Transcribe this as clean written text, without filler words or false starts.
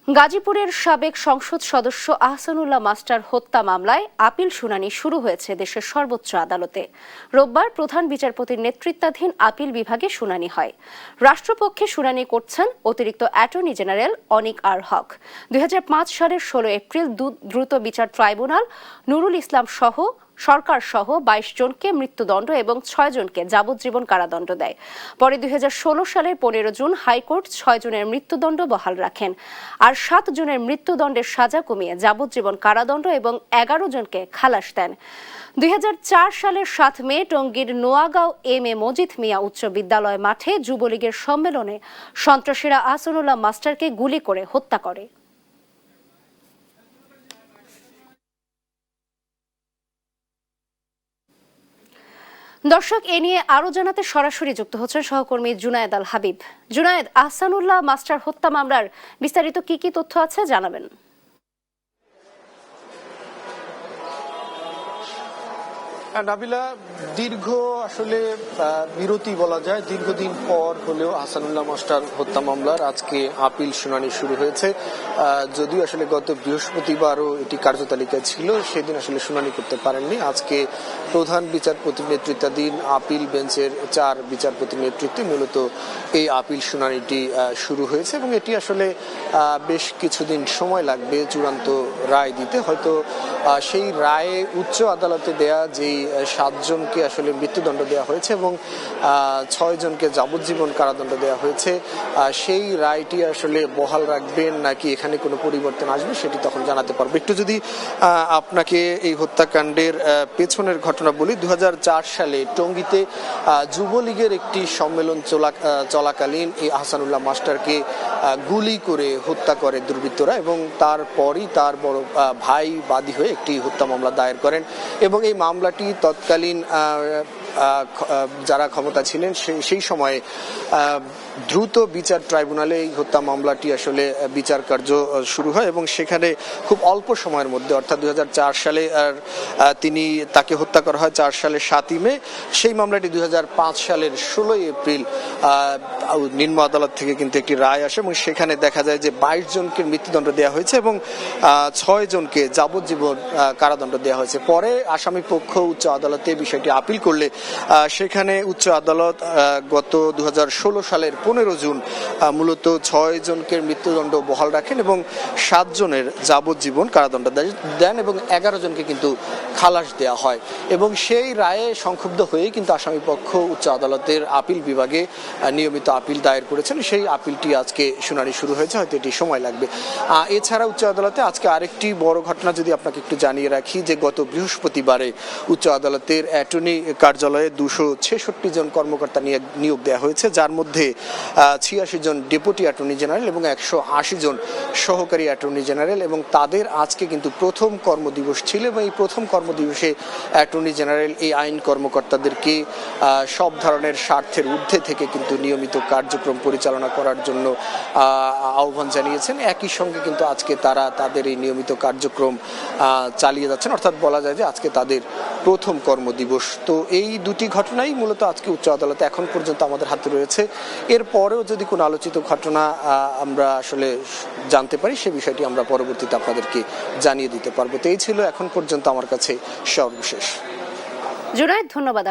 গাজীপুরের সাবেক সংসদ সদস্য আহসানুল্লাহ মাস্টার হত্যা মামলায় আপিল শুনানি শুরু হয়েছে দেশের সর্বোচ্চ আদালতে। রোববার প্রধান বিচারপতির নেতৃত্বাধীন আপিল বিভাগে শুনানি হয়। রাষ্ট্রপক্ষে শুনানি করছেন অতিরিক্ত অ্যাটর্নি জেনারেল অনিক আর হক। 2005 সালের 16 এপ্রিল দ্রুত বিচার ট্রাইব্যুনাল নুরুল ইসলাম সরকার সহ 22 জনকে মৃত্যুদণ্ড এবং 6 জনকে যাবজ্জীবন কারাদণ্ড দেয়। পরে 2016 সালের 15 জুন হাইকোর্ট 6 জনের মৃত্যুদণ্ড বহাল রাখেন, আর 7 জনের মৃত্যুদণ্ডের সাজা কমিয়ে যাবজ্জীবন কারাদণ্ড এবং 11 জনকে খালাস দেন। 2004 সালের 7 মে টঙ্গীর নোয়াগাঁও এম এ মজিদ মিয়া উচ্চ বিদ্যালয় মাঠে যুবলীগের সম্মেলনে সন্ত্রাসীরা আহসানুল্লাহ মাস্টারকে গুলি করে হত্যা করে। দর্শক, এ নিয়ে আরো জানাতে সরাসরি যুক্ত হচ্ছেন সহকর্মী জুনায়েদ আল হাবিব। জুনায়েদ, আহসানুল্লাহ মাস্টার হত্যা মামলার বিস্তারিত কি কি তথ্য আছে জানাবেন? নাবিলা, দীর্ঘ আসলে বিরতি বলা যায়, দীর্ঘদিন পর হলেও আহসানুল্লাহ মাস্টার হত্যা মামলার আজকে আপিল শুনানি শুরু হয়েছে। যদিও আসলে গত বৃহস্পতিবারও এটি কার্যতালিকায় ছিল, সেদিন আসলে শুনানি করতে পারেননি। আজকে প্রধান বিচারপতির নেতৃত্বাধীন আপিল বেঞ্চের 4 বিচারপতির নেতৃত্বে মূলত এই আপিল শুনানিটি শুরু হয়েছে এবং এটি আসলে বেশ কিছুদিন সময় লাগবে চূড়ান্ত রায় দিতে। হয়তো সেই রায়ে উচ্চ আদালতে দেয়া যেই 7 জনকে আসলে মৃত্যুদণ্ড দেওয়া হয়েছে এবং 6 জনকে যাবজ্জীবন কারাদণ্ড দেওয়া হয়েছে, সেই রায়টি আসলে বহাল রাখবেন নাকি এখানে কোনো পরিবর্তন আসবে সেটি তখন জানাতে পারবো। একটু যদি আপনাকে এই হত্যাকাণ্ডের পেছনের ঘটনা বলি, 2004 সালে টঙ্গীতে যুবলীগের একটি সম্মেলন চলাকালীন এই আহসানুল্লাহ মাস্টারকে গুলি করে হত্যা করে দুর্বৃত্তরা এবং তারপরই তার বড় ভাই বাদী হয়ে একটি হত্যা মামলা দায়ের করেন এবং এই মামলাটি তৎকালীন যারা ক্ষমতা ছিলেন সেই সময়ে দ্রুত বিচার ট্রাইব্যুনালে এই হত্যা মামলাটি আসলে বিচার কার্য শুরু হয় এবং সেখানে খুব অল্প সময়ের মধ্যে, অর্থাৎ 2004 সালে তাকে হত্যা করা হয় 4 সালের 7 মে। সেই মামলাটি 2005 সালের 16 এপ্রিল নিম্ন আদালত থেকে কিন্তু একটি রায় আসে এবং সেখানে দেখা যায় যে 22 জনকে মৃত্যুদণ্ড দেওয়া হয়েছে এবং 6 জনকে যাবজ্জীবন কারাদণ্ড দেওয়া হয়েছে। পরে আসামি পক্ষ উচ্চ আদালতে বিষয়টি আপিল করলে সেখানে উচ্চ আদালত গত 2016 সালের 15 জুন মূলত 6 জনকে মৃত্যুদণ্ড বহাল রাখেন এবং 7 জনের যাবজ্জীবন কারাদণ্ড দেন এবং 11 জনকে কিন্তু খালাস দেওয়া হয় এবং সেই রায়ে সংক্ষুব্ধ হয়ে কিন্তু আসামি পক্ষ উচ্চ আদালতের আপিল বিভাগে নিয়মিত আপিল দায়ের করেছেন। সেই আপিলটি আজকে শুনানি শুরু হয়েছে, হয়তো এটি সময় লাগবে। এছাড়া উচ্চ আদালতে আজকে আরেকটি বড় ঘটনা যদি আপনাকে একটু জানিয়ে রাখি, যে গত বৃহস্পতিবারে উচ্চ আদালতের অ্যাটর্নি কার্যালয়ে 266 জন কর্মকর্তা নিয়োগ দেওয়া হয়েছে, যার মধ্যে 86 জন ডেপুটি অ্যাটর্নি জেনারেল এবং 180 জন সহকারী অ্যাটর্নি জেনারেল এবং তাদের আজকে কিন্তু প্রথম কর্মদিবস ছিল এবং এই প্রথম কর্মদিবসে অ্যাটর্নি জেনারেল এই আইন কর্মকর্তাদেরকে সব ধরনের স্বার্থের ঊর্ধ্বে থেকে কিন্তু নিয়মিত কার্যক্রম পরিচালনা করার জন্য আহ্বান জানিয়েছেন। একই সঙ্গে কিন্তু আজকে তারা তাদের এই নিয়মিত কার্যক্রম চালিয়ে যাচ্ছেন, অর্থাৎ বলা যায় যে আজকে তাদের প্রথম কর্মদিবস। তো এই দুটি ঘটনাই মূলত আজকে উচ্চ আদালতে এখন পর্যন্ত আমাদের হাতে রয়েছে। এরপরেও যদি কোনো আলোচিত ঘটনা আমরা আসলে জানতে পারি, সে বিষয়টি আমরা পরবর্তীতে আপনাদেরকে জানিয়ে দিতে পারবো। তো এই ছিল এখন পর্যন্ত আমার কাছে সর্বশেষ। জুনায়েদ, ধন্যবাদ।